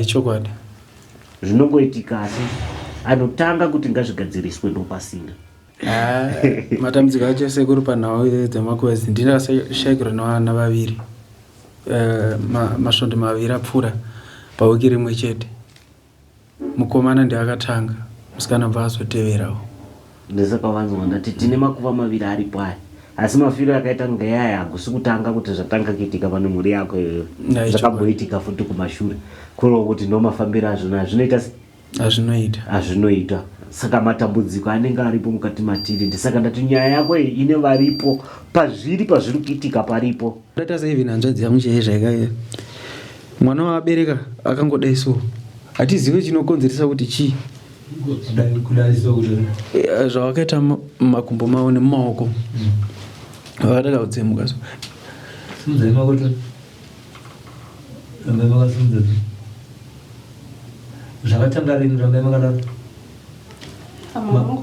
Chokwadi. Zvinongoitika asi anotanga kuti ngazvigadziriswe ndopasina. Matambudziko acho sekuru panhau dzemakwezi ndinashaikirwa nevana vaviri. Masvondo maviri apfuura pawiki rimwe chete. Mukomana ndiye akatanga, musikana bva azoteverawo. Ndisaka vanzwa ndati tine makuva maviri aripo aya. Asi mafiro akaita ngeyaya hakusi kutanga kuti zvatanga kuitika pane mhuri yako iyoyo. Zvakamboitika futi kumashure. Kurova kuti ndomafambiro azvona azvinoita azvinoita. Saka matambudziko anenge aripo mukati matiri. Ndisaka ndati nyaya yako ine varipo pazviri kuitika paripo. Ndata save nanzvadzi yangu chaizvaika. Mwana waabereka akangodai so. Hatizive chinokonzeresa kuti chii. Zvawakaita makumbo mawo nemumaoko. Vakada kutsemuka so. Simudza makoto. Rambai makasimudza. Zvakatanga rini rambai makadaro.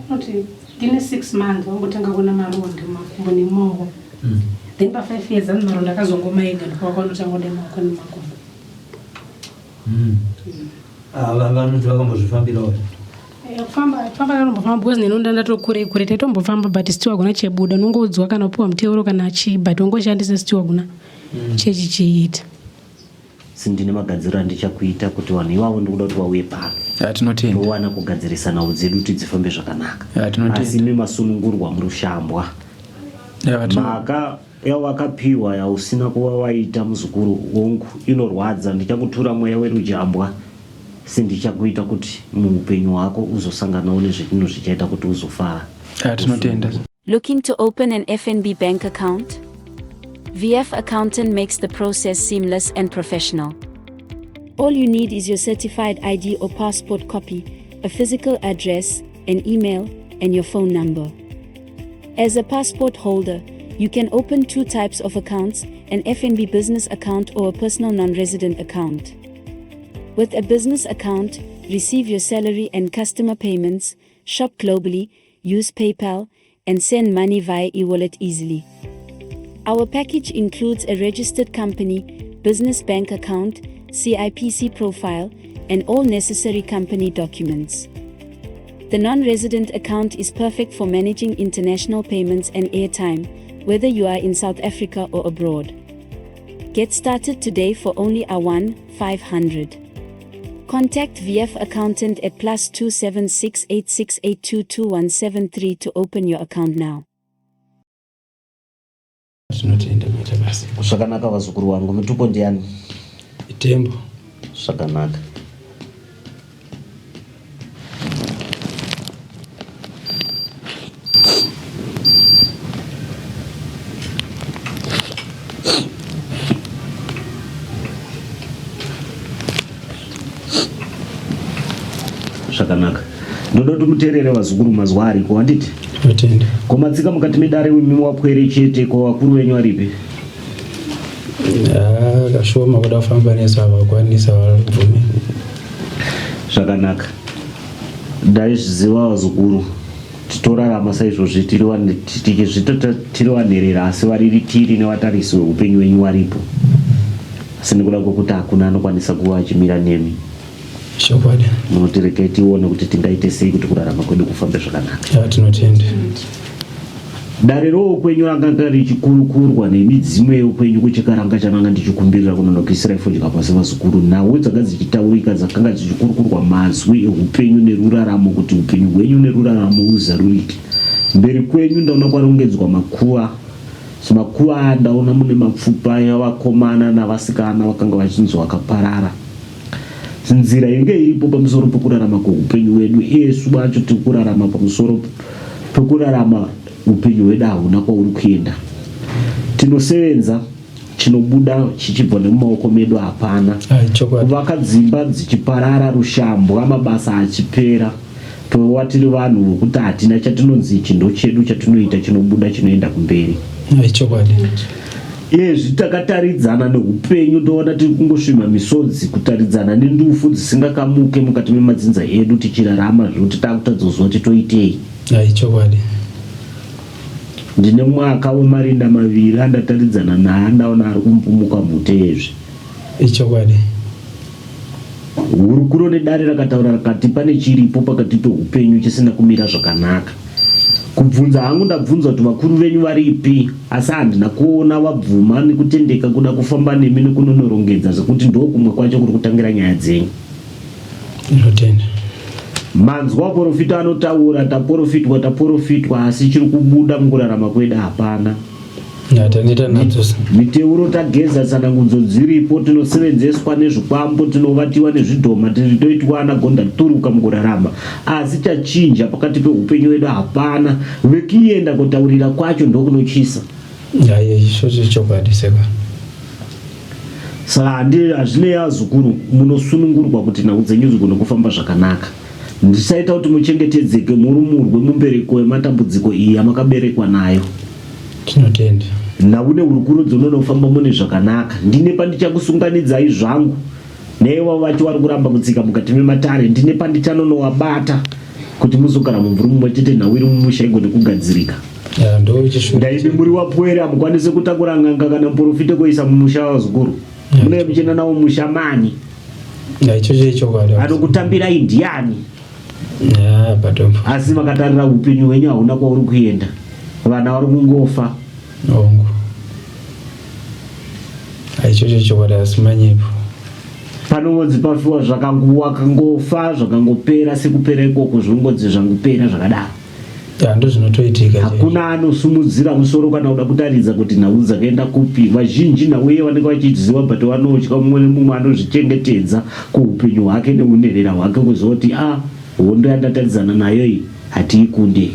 Kuti ndine 6 months wangotanga kuona maronda makumbo nemumaoko. Then pa 5 years ane maronda akazongomaiga ndokwakanotanga kuda maoko nemakumbo. Vanhu vakambozvifambirawo. Kufamba kanombofamba because nenonda ndatokure kure taitombofamba but still hakuna chebuda nongodzwa kana upiwa muteuro kana achi but wongoshandisa still hakuna chechichiita. Sindine magadziro andichakuita kuti vanhu ivavo ndikuda kuti vauye pano. Tinotenda. Towana kugadzirisanawo dzedu kuti dzifambe zvakanaka. Asi nemasunungurwa murushambwa. Mhaka yawakapiwa yausina kuva waita muzukuru wangu inorwadza. Ndichakutura mweya werujambwa. Sindichakuita kuti muupenyu hwako uzosanganawo nezvinhu zvichaita kuti uzofara. Tinotenda. Looking to open an FNB bank account? VF Accountant makes the process seamless and professional. All you need is your certified ID or passport copy, a physical address, an email, and your phone number. As a passport holder, you can open 2 types of accounts, an FNB business account or a personal non-resident account. With a business account, receive your salary and customer payments, shop globally, use PayPal, and send money via e-wallet easily. Our package includes a registered company, business bank account, CIPC profile, and all necessary company documents. The non-resident account is perfect for managing international payments and airtime, whether you are in South Africa or abroad. Get started today for only a 1-500. Contact VF Accountant at +276 86822173 to open your account now. Zvakanaka vazukuru vangu, mutupo ndiani? Itembo. Zvakanaka. Zvakanaka. Ndoda kuti muteerere vazukuru mazuva ariko wanditi? Tinotenda. Komatsika mukati medare wemimwapwere chete ko vakuru venyu varipi? Kashoma kuda kufamba nesu avakwanisa varubvumi. Zvakanaka. Ndaizviziva vazukuru. Titorarama saizvozvi tiri wanherera asi variri tiri nevatarisi veupenyu wenyu varipo. Asi nekuda kwokuti hakuna anokwanisa kuva achimira nemi. Shokwadi. Munotireke tione kuti tingaite sei kuti kurarama kwedu kufambe zvakanaka. Tinotenda. Dare roukwenyu ranga richikurukurwa nemidzimu yeupenyu kuchikaranga chananga ndichikumbirira kunonokuisira ifodya pasi vazukuru. Nhau dzanga dzichitaurika dzakanga dzichikurukurwa mazwi eupenyu neruraramo kuti upenyu hwenyu neruraramo huzarurike. Mberi kwenyu ndaona kwarongedzwa makuva. Makuva ndaona mune mapfupa yavakomana navasikana vakanga vachinzi vakaparara. Nzira inge iripo pamusoro pekurarama kweupenyu hwedu. Isu bacho tiri kurarama pamusoro pekurarama upenyu hwedu hauna kwauri kuenda. Tinosevenza chinobuda chichibva nemumaoko medu hapana. Kuvaka dzimba dzichiparara, rushambwa, mabasa achipera. Tova tiri vanhu vokuti hatina chatinonzi ichi ndo chedu chatinoita chinobuda chinoenda kumberi. Takataridzana neupenyu toona tiri kungosvima misodzi kutaridzana nendufu dzisingakamuke mukati memadzinza edu tichirarama zvokuti takutadzozwa titoitei. Ndine mwaka wemarinda maviri andataridzana naye andaona ari kumpumuka mhute yezvi. hurukuro nedare rakataura rakati pane chiripo pakati peupenyu chisina kumira zvakanaka. Kubvunza hangu ndabvunza kuti vakuru venyu varipi, asi handina kuona vabvuma nekutendeka kuda kufamba nemi nekunonorongedza zvekuti ndokumwe kwacho kuri kutangira nyaya dzenyu. Manzwa porofita anotaura taporofitwa asi chiri kubuda mukurarama kwedu hapana. Miteuro tageza tsanangudzo dziripo, tinosevenzeswa nezvikwambo, tinovatiwa nezvidhoma, toitwa anagonda turuka mukurarama, asi chachinja pakati peupenyu hwedu hapana. Vekienda kutaurira kwacho ndokunochisa. Saka hazvinei azukuru, munosunungurwa kuti nhau dzenyu dzigone kufamba zvakanaka. Ndisaita kuti muchengetedzeke murumurwe mumbereko wematambudziko iyi yamakaberekwa nayo. Tinotenda. Naune hurukuro dzonofamba mune zvakanaka. Ndine pandichakusunganidzai zvangu. Nevo vati vari kuramba kutsika mukati mematare, ndine pandichanonowabata kuti muzogara mumvuri mumwe chete nhau iri mumusha igone kugadzirika. Ndaidi muri wapwere hamukwanise kutakura ng'anga kana muprofite kuisa mumusha wazukuru. Mune muchena nawo mushamani. Anokutambirai ndiani? Asi makatarira upenyu hwenyu hauna kwauri kuenda. Vana vari kungofa. Panongodzi pafiwa zvakanguwa kangofa zvakangopera sekupera ikoko zvinongodzi zvangopera zvakadaro. Hakuna anosumudzira musoro kana kuda kutaridza kuti nhau dzakaenda kupi. Vazhinji nhau iye vanenge vachidziwa but vanotya mumwe nemumwe anozvichengetedza kuupenyu hwake neunherera hwake kuzoti hondo yandataridzana nayo iyi hatiikunde.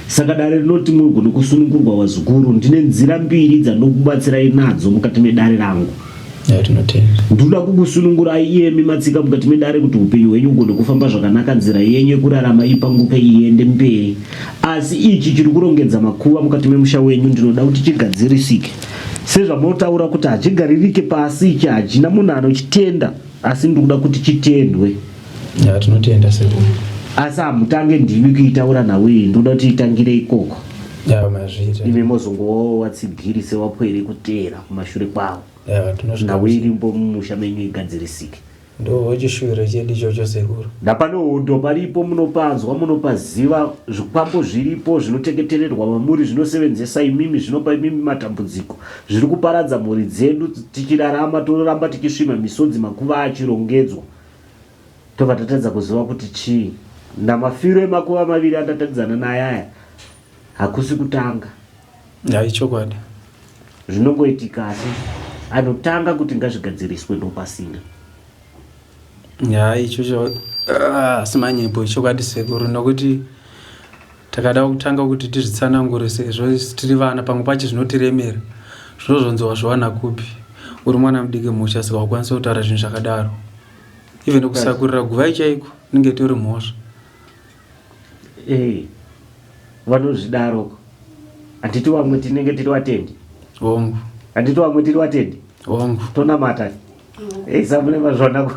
Saka dare rinoti mugone kusunungurwa wazukuru. Ndine nzira mbiri dzanokubatsirai nadzo mukati medare rangu. Ndoda kukusunungurai iyemi matsika mukati medare kuti upenyu hwenyu ugone kufamba zvakanaka, nzira yenyu yekurarama ipanguke iende mberi. Asi ichi chiri kurongedza makuva mukati memusha wenyu ndinoda kuti chigadzirisike. Sezvamunotaura kuti hachigaririke pasi, ichi hachina munhu anochitenda, asi ndinoda kuti chitendwe. Tinotenda sekuru. Asi hamutange ndimi kuitaura nhau iyi, ndoda kuti itangire ikoko. Ime mozongovawo watsigiri sewapwere kuteera kumashure kwavo. Nhau irimbo mumusha menyu igadzirisike. Ndochishuwiro chedu ichocho sekuru. Ndapano hondo paripo, munopanzwa, munopaziva, zvikwambo zviripo zvinotengetererwa mamuri, zvinosevenzesa imimi, zvinopa imimi matambudziko, zviri kuparadza mhuri dzedu. Tichirarama toramba tikisvima misodzi makuva achirongedzwa. Tobva tatadza kuziva kuti chii. Namafiro emakuva maviri andatadzana naye aya hakusi kutanga. Chokwadi. Zvinongoitika asi anotanga kuti ngazvigadziriswe ndopasina. Ichocho simanyepo chokwadi sekuru, nokuti takada kutanga kuti tizvitsanangure sezvo tiri vana pamwe pacho zvinotiremera. Zvinozonzwa zvowana kupi. Uri mwana mudiki musha saka wakwanisa kutaura zvinhu zvakadaro. Ive nokusakurira guvai chaiko ninge tori mhosva. Vanozvidaroko. Handiti vamwe tinenge tiri vatendi. Hongu. Handiti vamwe tiri vatendi. Hongu. Tonamata. Samune mazvona.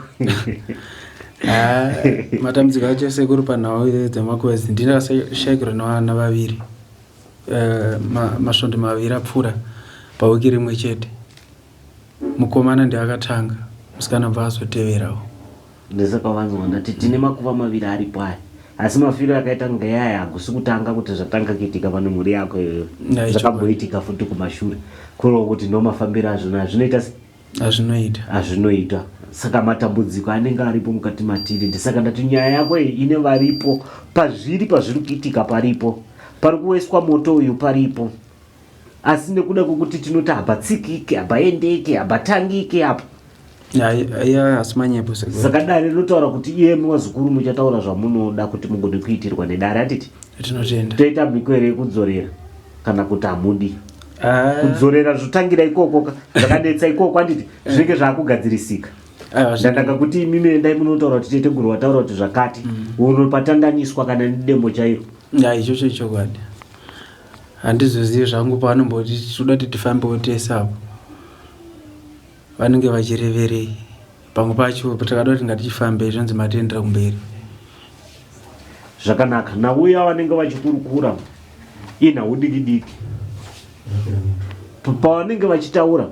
Matambudziko acho sekuru panhau dzemakwedzi ndinashayikirwa navana vaviri. Masvondo maviri apfuura pawiki rimwe chete. Mukomana ndiakatanga, musikana bva azoteverawo. Ndesaka vanzwa ndati tine makuva maviri aripo aya. Asi mafiro akaita ngeyaya hakusi kutanga kuti zvatanga kuitika pane mhuri yako iyoyo. Zvakamboitika futi kumashure. Kurova kuti ndomafambiro azvona hazvinoita hazvinoita. Saka matambudziko anenge aripo mukati matiri. Ndisaka ndati nyaya yako ine varipo, pazviri kuitika paripo, pari kuweswa moto uyu paripo. Asi nekuda kwokuti tinoti habatsikike, habaendeke, habatangike apa. Asimanyepo sekuru. Saka dare rinotaura kuti iye wazukuru muchataura zvamunoda kuti mugone kuitirwa nedare. Atiti tinotenda. Toita mikwere yekudzorera kana kuti hamudi. Kudzorera zvotangira ikoko zvakadetsa ikoko anditi zvinenge zvakugadzirisika. Ndandaka kuti imimi endai munotaura kuti tete guru wataura kuti zvakati unopatandaniswa kana nedemo chairo. Ichocho chokwadi. Handizozivi zvangu pavanomboti toda kuti tifambewo tese apo. Vanenge vachireverei. Pamwe pacho takada kuti ngatichifambe zvinzi matendera kumberi. Zvakanaka. Nauya vanenge vachikurukura inhau diki. Pavanenge vachitaura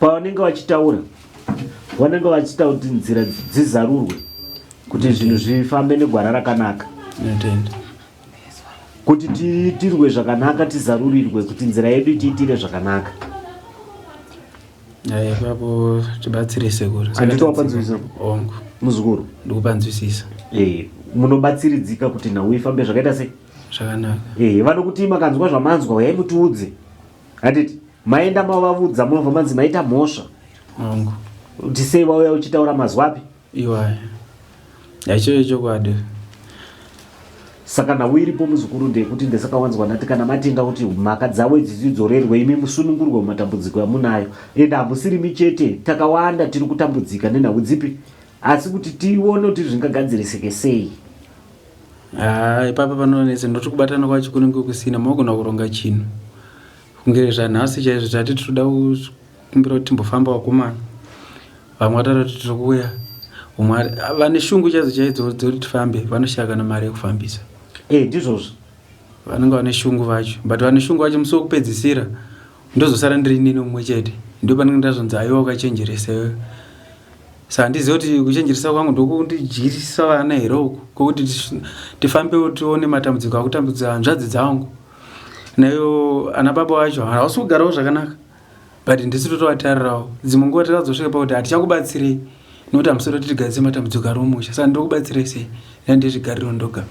pavanenge vachitaura vanenge vachitaura kuti nzira dzizarurwe kuti zvinhu zvifambe negwara rakanaka kuti tiitirwe zvakanaka tizarurirwe kuti nzira yedu tiitire zvakanaka. Ipapo tibatsire sekuru. Anditowapanzwisisa ongo muzukuru ndikupanzwisisa. Munobatsiridzika kuti nhau ifambe zvakaita sei zvakanaka. Vanokuti makanzwa zvamanzwa uyai mutiudze. Handiti maenda mavavudza munobva manzi maita mhosva ongo kuti sei vauya uchitaura mazwapi iwaya yacho chokwadi. Saka nhau iripo muzukuru ndekuti ndesakawanzwa ndati kana matinga kuti mhaka dzavo idzi dzidzorerwe imi musunungurwe mumatambudziko amunayo ende hamusiri michete takawanda tiri kutambudzika nenhau dzipi asi kuti tione kuti zvingagadzirisike sei. Ipapa panonetsa ndoti kubatana kwacho kunenge kusina maogona kuronga chinhu kungere zvanhasi chaizvo tati tinoda kukumbira kuti timbofamba wakomana vamwe vatara kuti tiri kuuya umwe vane shungu chaidzo dzekuti tifambe vanoshaka nemari yekufambisa ndizvozvo vanenge vane shungu vacho but vane shungu vacho musi wekupedzisira ndozosara ndiri nini mumwe chete ndo panenge ndazonzi aiwa ukachenjereseyo saka ndizive kuti kuchenjeresa kwangu ndokundijirisa vana here uku kwokuti tifambewo tione matambudziko akutambudza hanzvadzi dzangu nayo ana baba vacho havasi kugarawo zvakanaka but ndisi totovatarirawo dzimwe nguva takazosvika pakuti hatichakubatsirei nokuti hamusoro tigarise matambudziko ari mumusha saka ndokubatsirei sei nandizvigariro ndoga.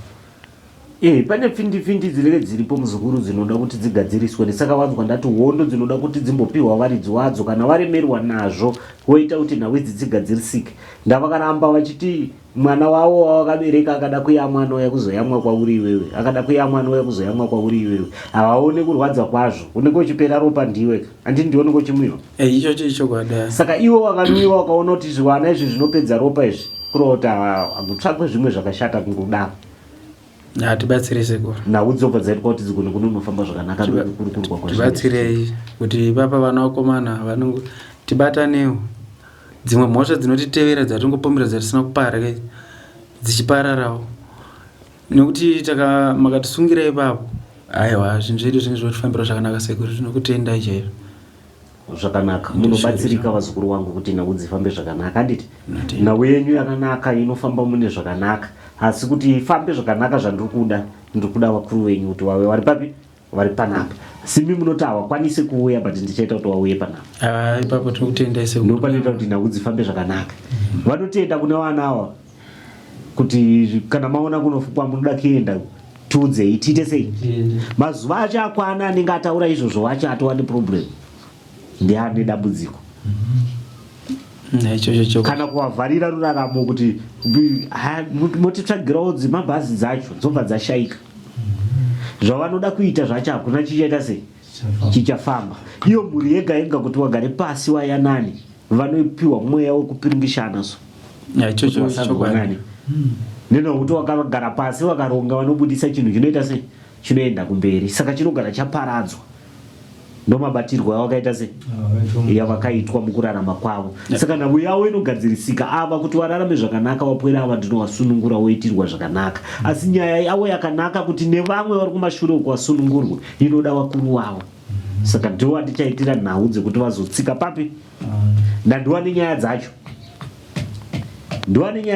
Pane pfindi dzinenge dziripo muzukuru dzinoda kuti dzigadziriswe ndisaka wanzwa ndati hondo dzinoda kuti dzimbopiwa varidzi wadzo kana varemerwa nazvo woita kuti nhau idzi dzigadzirisike. Ndavakaramba vachiti mwana wavo wavakabereka akada kuyamwa anouya kuzoyamwa kwauri iwewe akada kuyamwa anouya kuzoyamwa kwauri iwewe havaone kurwadza kwazvo unenge uchipera ropa ndiwe handii ndionenge uchimwiwa ichocho ichokwada. Saka ivo vakamwiwa vakaona kuti zvivana izvi zvinopedza ropa izvi kurova kuti hagutsvakwe zvimwe zvakashata kungudaro tibatsirei sekuru nhau dzobva dzaitwa kuti dzigone kunonofamba zvakanaka tibatsirei kuti ipapa vana vakomana tibatanewo dzimwe mhosva dzinotitevera dzatingopombera dzatisina kupara dzichipararawo nekuti makatisungira ipapo aiwa zvinhu zvedu zvinenge zvotifambira zvakanaka sekuru tinokutenda chaizvo zvakanaka munobatsirika vazukuru wangu kuti nhau dzifambe zvakanaka handiti nhau yenyu yakanaka inofamba mune zvakanaka asi kuti ifambe zvakanaka zvandirikuda vakuru venyu kuti vave vari papi vari panapa simi munoti havakwanisi kuuya but ndichaita kuti vauye panapa ipapo tinokutendai sekuru ndopanoita kuti nhau dzifambe zvakanaka vanotenda kune vana ava kuti kana maona kunofukwa munoda kuenda tiudzei tiite sei mazuva acho akwana anenge ataura izvozvo wacho atova neproblem ndiane dambudziko kana kuvavharira ruraramo kuti motitsvagirawo dzimabhazi dzacho dzobva dzashayika zvavanoda kuita zvacho hakuna chichaita sei chichafamba iyo mhuri yega yega kuti wagare pasi wayanani vanopiwa mweya wekupiringishana so ichochochokwadi nenokuti wakagara pasi wakaronga vanobudisa chinhu chinoita sei chinoenda kumberi saka chinogara chaparadzwa ndomabatirwo yavakaita sei yavakaitwa mukurarama kwavo saka nhau yavo inogadzirisika ava kuti vararame zvakanaka wapwera ava ndinovasunungura woitirwa zvakanaka asi nyaya yavo yakanaka kuti nevamwe vari kumashure ukuvasunungurwa inoda vakuru vavo saka ndo vatichaitira nhau dzekuti vazotsika papi ndandiwane nyaya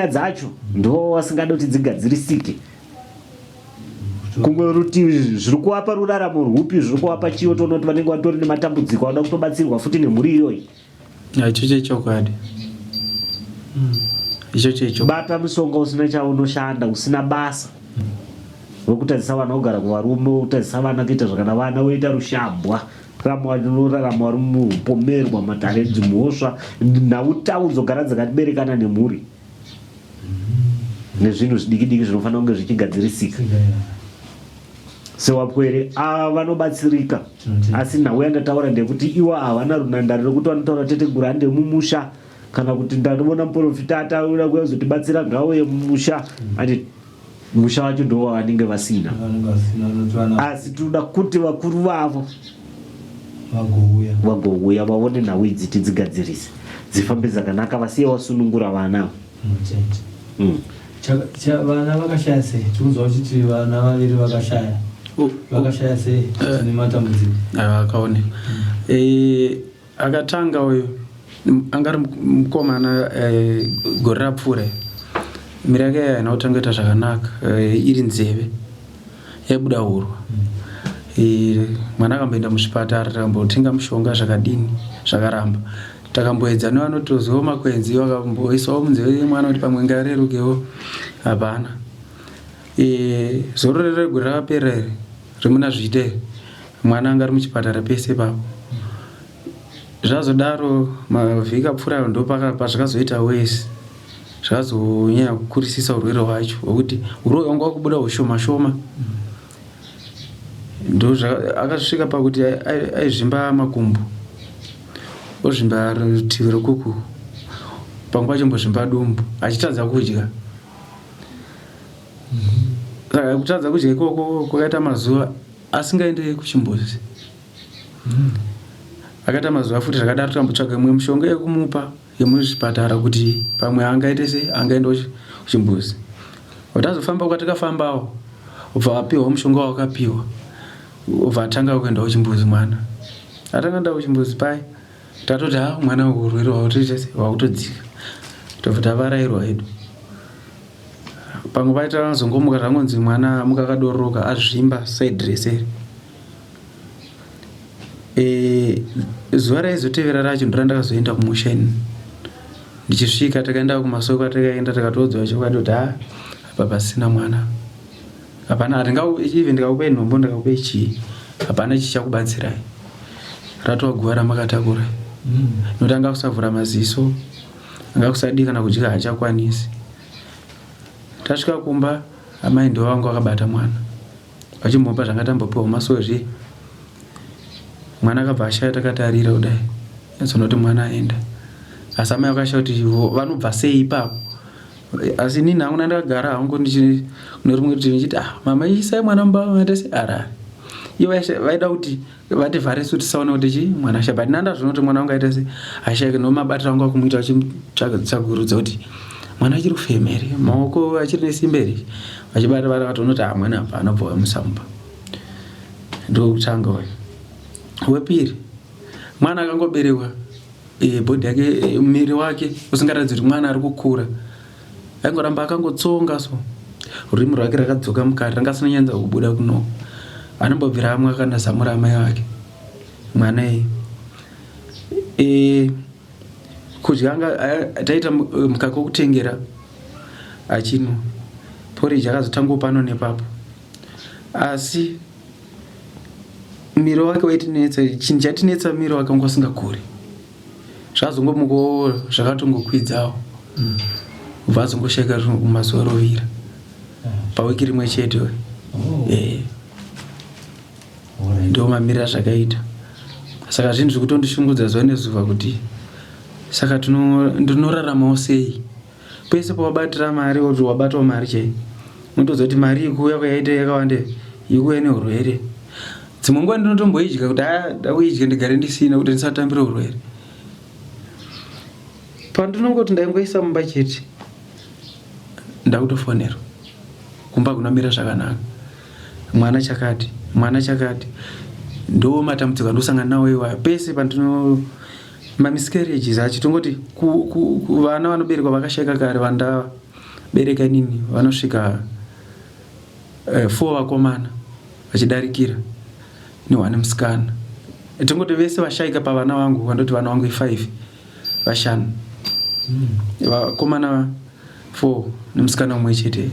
dzacho ndo vasingada kuti dzigadzirisike kumwe rutivi zviri kuvapa ruraramo rwupi zviri kuvapa chiyo toona kuti vanenge vatori nematambudziko vanoda kutobatsirwa futi nemhuri iyoyi ichocho ichokwadi ichocho bata musonga usina chaunoshanda usina basa wekutadzisa vana kugara kuvarume wekutadzisa vana kuita zvakana vana woita rushambwa ranorarama vari mupomerwa matare dzimhosva nhau tau dzogara dzakatiberekana nemhuri nezvinhu zvidiki zvinofanira kunge zvichigadzirisika sewapwere ava vanobatsirika asi nhau yandataura ndekuti ivo havana runandare rokuti vanotaura tete gurande mumusha kana kuti ndanoona muprofita ataura kuyazotibatsira nhau yemumusha ati musha wacho ndo vanenge vasina asi tinoda kuti vakuru vavo vagouya vaone nhau idzi tidzigadzirise dzifambe dzakanaka vasiye vasunungura vana vana vakashaya sei tikunzwa uchiti vana vaviri vakashaya sei tine matambudziko akaoneka akatanga uyu angari mukomana gore rapfuura miri yake haina kutangoita zvakanaka, iri nzeve yaibuda urwa. Mwana akamboenda muchipatara takambotenga mushonga zvakadini zvakaramba, takamboedza nevanotoziva makwenzi vakamboisawo munzeve yemwana kuti pamwe ngarerukewo, hapana. Zoro regore rakapera iri rimuna zviite mwana anga ari muchipatara pese papo. Zvazodaro mavhiki apfuura ndo pazvakazoita wese, zvakazonyanya kukurisisa urwere hwacho hwokuti urwere hwanga kubuda ushoma shoma. Ndo akasvika pakuti aizvimba makumbo, ozvimba rutivi rwekuku, pamwe pachombozvimba dumbu, achitadza kudya. Saka kutadza kudya ikoko kwakaita mazuva asingaende kuchimbuzi. Akaita mazuva futi zvakadaro takambotsvaga imwe mushonga yekumupa yemuzvipatara kuti pamwe angaite se angaenda kuchimbuzi. Watazofamba kwatakafambawo, ubva apiwa mushonga wakapiwa, ubva atanga kuenda kuchimbuzi mwana. Atanga kuenda kuchimbuzi pai tatoti mwana urwere hwakutodzika, tobva tavarayirwa hedu. Pamwe paita zongomuka zvangonzi mwana amuka akadororoka azvimba side rese. Zuva raizotevera racho ndo randakazoenda kumusheni. Ndichisvika takaenda kumasoko, takaenda takatodzwa chokwadi kuti apa pasina mwana, hapana, even ndikakupai nhombo ndikakupai chii, hapana chichakubatsirai, ratova guva ramakatakurai. Nokuti anga kusavhura maziso, anga kusadi kana kudya hachakwanisi. Tasvika kumba, amai ndo vangu vakabata mwana, vachimbopa zvanga tambopiwa masozvi. Mwana akabva ashaya takatarira kudai, nzonoti mwana aenda. Asi amai vakashaya kuti vanobva sei ipapo. Asi nini hangu ndakagara hangu nerimwe rutivi ndichiti mama isai mwana mubaba ndese ara. Ivo vaida kuti vativharese kuti tisaona kuti mwana ashaya, but ndandazviona kuti mwana wangu aita se ashayike, nomabatiro angu akumuita vachitsvagurudza kuti mwana achiri kufema here, maoko achiri nesimba here, vachibata vatoona kuti mwana apa anobva vamusampa. Ndokutanga uyu. Wepiri, mwana akangoberekwa, bhodhi yake, miri wake usingaratidzi kuti mwana ari kukura, aingoramba akangotsonga so, rurimi rwake rakadzoka mukati, rangasina nyanza kubuda kuno. Anombobvira amwe akanazamura amai vake mwana kudya anga taita mukaka wokutengera achinwa, porridge akazotango pano nepapo. Asi miro wake waitinetsa, chinhu chatinetsa miro wake wanga usingakuri. Zvazongomukawo zvakatongokwidzawo, ubva azongoshayika kumazuva rovira pawiki rimwe chete. Ndo mamiriro zvakaita. Saka zvinhu zviri kutondishungudza zuva nezuva kuti saka ndinoraramawo sei. Pese pawabatira mari kuti wabatawo mari chai, unotoziva kuti mari ikuuya kwayaita yakawanda, ikuuya neurwere. Dzimwe nguva ndinotomboidya kuti ndakuidya ndigare ndisina kuti ndisatambire urwere. Pandinongoti ndaingoisa mumba chete, ndakutofonerwa kumba kunomira zvakanaka, mwana chakati, ndo matambudziko andosangana nawo iwayo. Pese pandino mamiscarriages achitongoti vana vanoberekwa vakashayika kare, vandabereka nini vanosvika 4 vakomana vachidarikira ne1 musikana. Tongoti vese vashayika pavana vangu, vandoti vana vangu 5 vashanu, vakomana 4 nemusikana umwe chete.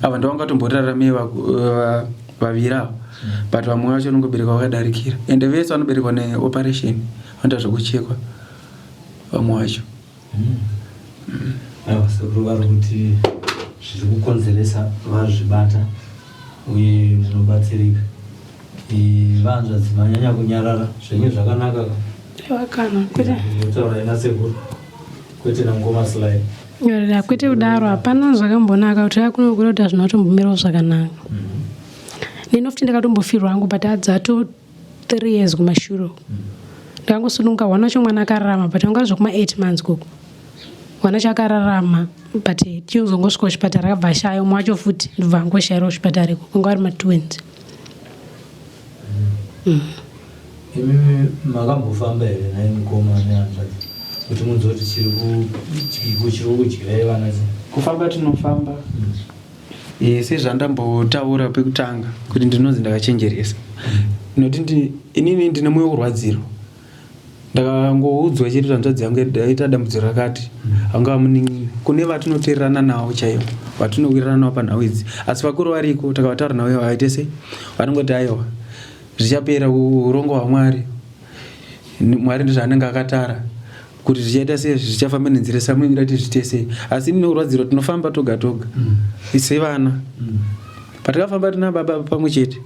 Ava ndo vangatomboraramei vaviri ava, but vamwe vacho vanongoberekwa vakadarikira, ende vese vanoberekwa neoperation, vanoita zvekuchekwa vamwe vacho. Sekuru vari kuti zviri kukonzeresa vazvibata uye zvinobatsirika. Vanzva dzimanyanya kunyarara zvenye zvakanaka Vakana kwete kutaura ina sekuru kwete namukoma Sly. Yorera kwete kudaro hapana zvakambonaka kuti akunogura kuti zvinotombomirawo zvakanaka. Ndinofuti ndakatombofirwa hangu but adzato 3 years kumashure. Ndakangosununga wana wacho mwana akararama, but anga zvokuma 8 months koko. Wana chakararama but tiuzongosvika kuchipatara akabva ashaya, umwe wacho futi ndobva angoshayira kuchipatara ikoko, kunga ari ma-twins. Imi makambofamba here naye mukoma nehanzvadzi? kuti munzoti chiri vana kufamba tinofamba sezvandambotaura pekutanga kuti ndinonzi ndakachenjeresa nekuti inini ndine mwoyo kurwadziro ndakangoudzwa chete hanzvadzi yangu yaita dambudziro rakati hanga munin'ini kune vatinoteerana navo chaivo vatinowirirana navo panhau idzi asi vakuru variko takavataura navo vaite sei vanongoti aiwa zvichapera urongo hwaMwari Mwari ndizvaanenge akatara kuti zvichaita sei zvichafamba nenzira samuingira kuti zviite sei asi ine urwadziro tinofamba toga toga sevana patakafamba tina baba pamwe chete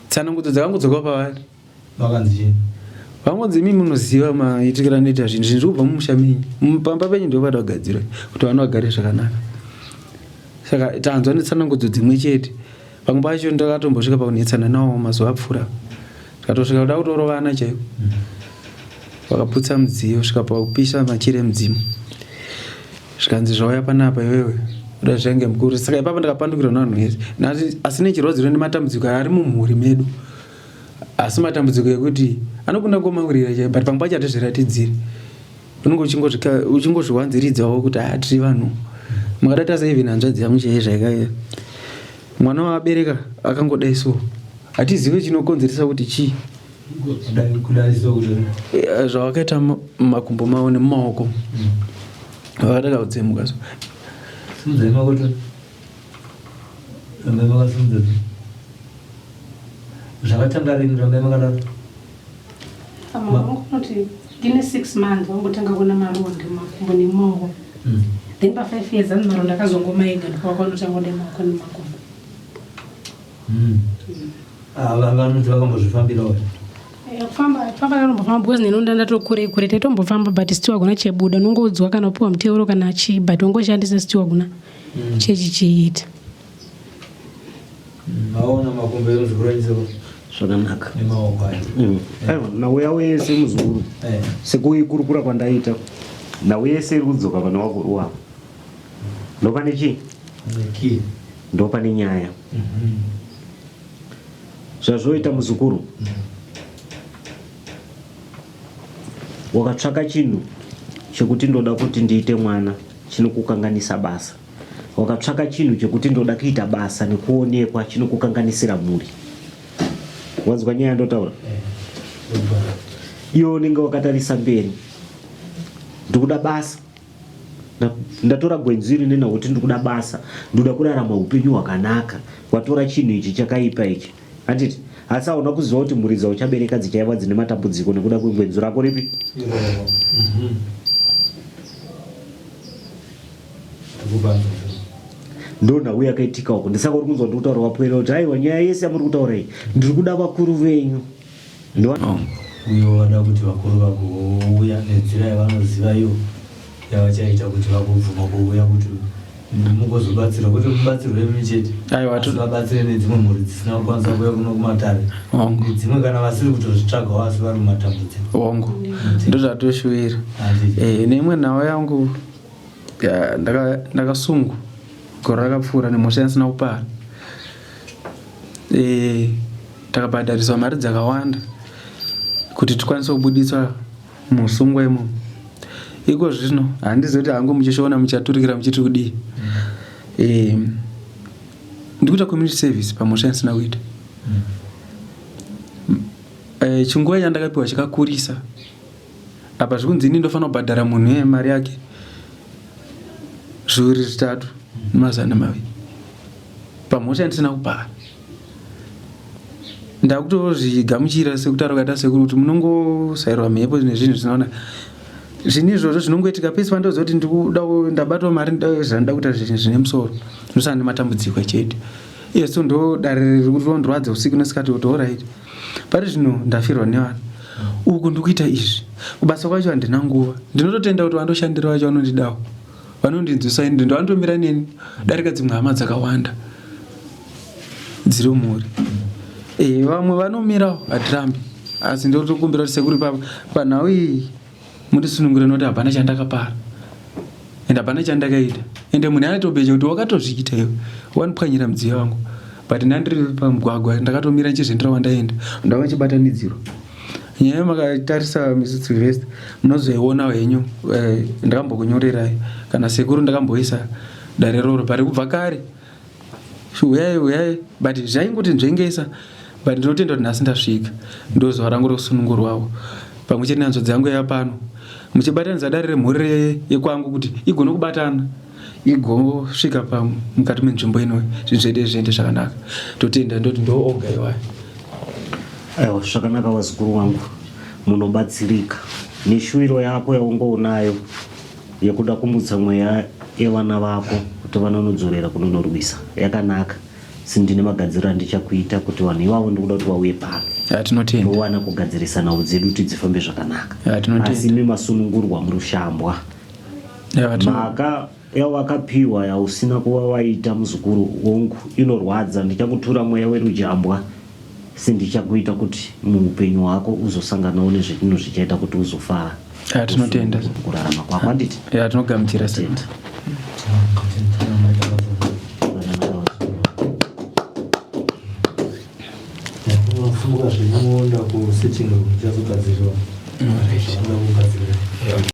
tsanangudzo dzakangodzoka pavari vakanzi vangonzi mimi munoziva maitikira noita zvinhu zviri kubva mumusha menyu pamba penyu ndo vada kugadzira kuti vanhu vagare zvakanaka saka tanzwa netsanangudzo dzimwe chete pamwe pacho ndakatombosvika pakunetsana navo mazuva apfuura tikatosvika kuda kutorovana chaivo vakaputsa mudziyo svika pakupisa machiri emudzimu zvikanzi zvauya panapa iwewe uda zvainge mukuru saka ipapo ndakapandukirwa navanhu vese asi nechirwadziro nematambudziko ari mumhuri medu asi matambudziko ekuti anokunda kumaurira chaivo but pamwe pacho hatizviratidziri unenge uchingozviwanziridzawo kuti tiri vanhu makadata seivhen hanzvadzi yangu chaiye zvaikaiya mwana waabereka akangodai so hatizive chinokonzeresa kuti chii zvavakaita mumakumbo mavo nemumaoko vakada kakutsemuka so zvakatanga rini rambai makadaro kuti ndine 6 months vangotanga kuona maronda mumakumbo nemumaoko then pa5 years ani maronda akazongomaiga ndopavakanotangoda maoko nemakumbo vanoti vakambozvifambirawo kufamba kanombofamba because nenonda ndatokure kure taitombofamba but still hakuna chebuda unongoudzwa kana upiwa muteuro kana achii but ungoshandisa still hakuna chechichiita maona makumbo ezvikuranyiseko zvakanaka nemaoko ayo nawe yawo yese muzukuru sekuikurukura kwandaita nawe yese iri kudzoka pana wakuru wavo ndopane chii ndopane nyaya zvazvoita muzukuru wakatsvaka chinhu chekuti ndoda kuti ndiite mwana chinokukanganisa basa wakatsvaka chinhu chekuti ndoda kuita basa nekuonekwa chinokukanganisira mhuri wanzwa nyaya ndotaura iwo unenge wakatarisa mberi ndikuda basa ndatora gwenzi iri nena kuti ndikuda basa ndoda kurarama upenyu hwakanaka watora chinhu ichi chakaipa ichi handiti asi hauna kuziva kuti mhuri dzavo chabereka dzichaiva dzine matambudziko nekuda kwegwenzi rako ripi ndo nhau yakaitika uko ndisaka uri kunzwa ndikutaura wapwera kuti aiwa nyaya yese yamuri kutaura iyi ndiri kuda vakuru venyu uyo wada kuti vakuru vagouya nenzira yavanoziva iyo yavachaita kuti vagobvuma kuuya kuti mugozobatsira kuti mubatsirwe michete asi vabatsire nedzimwe mhuri dzisina kukwanisa kuuya kuno kumatare nedzimwe kana vasiri kutozvitsvagawo asi vari mumatambudziko wangu ndozvatoshuwira neimwe nhau yangu ndakasungu gore rakapfuura nemhosva yandisina kupara takabhadhariswa mari dzakawanda kuti tikwanise kubudiswa musungwa imo iko zvino handizoti hangu muchishoona muchaturikira muchiti kudii ndikuita community service pamhosva yandisina kuita chinguva chandakapiwa chikakurisa apa zvikunzi ini ndofanira kubhadhara munhu mari yake 2-3 nemazana 200 pamhosva yandisina kupara ndakutozvigamuchira sekutaura kaita sekuru kuti munongosayirwa mhepo nezvinhu zvinoona zvinhu izvozvo zvinongoitika pese pandozoti ndabatawo mari zvandida kuita zvinhu zvine musoro ndosana nematambudziko chete iye so ndo dare riri kutondorwadza usiku nesikati kuti oraiti pari zvino ndafirwa nevanhu uku ndikuita izvi kubasa kwacho handina nguva ndinototenda kuti vandoshandira vacho vanondidawo vanondinzwisa ini ndovandomira neni darika dzimwe hama dzakawanda dziri mhuri vamwe vanomirawo hatirambi asi ndotokumbira kuti sekuri panhau iyi mundisunungure noti hapana chandakapara ende hapana chandakaita ende munhu anatobecha kuti wakatozviita iwe wanipwanyira mudziyo wangu but ndandiri pamugwagwa ndakatomira nchizvendera wandaenda ndava nchibatanidzirwa nyaya makatarisa Mrs. Sylvester munozoiona henyu. Ndakambokunyorerai kana sekuru ndakamboisa dare roro pari kubva kare uyai but zvaingoti nzvengesa but ndinotenda kuti nhasi ndasvika ndozuva rangu rokusunungurwawo pamwe chete nhanzvo dzangu yapano muchibatanidza dare remhuri yekwangu kuti igone kubatana igosvika mukati menzvimbo ino zvinhu zviende zvakanaka. Totenda ndoti ndo oga iwayo. Aiwa, zvakanaka wazukuru wangu, munobatsirika neshuviro yako yaungoonayo yekuda kumutsa mweya yevana vako kuti vanonodzorera kunonorwisa yakanaka. Sindine magadziro andichakuita kuti vanhu ivavo ndikuda kuti vauye pano towana kugadzirisa nhau dzedu kuti dzifambe zvakanaka. Asi memasunungurwa murushambwa mhaka yawakapiwa yausina kuva waita muzukuru wangu inorwadza. Ndichakutura mweya werujambwa sindichakuita kuti muupenyu hwako uzosanganawo nezvinhu zvichaita kuti uzofara. Tinotenda kurarama kwako handiti. Tinogamuchira senta. Funga zvinoenda kusetting kuchazogadzirwa.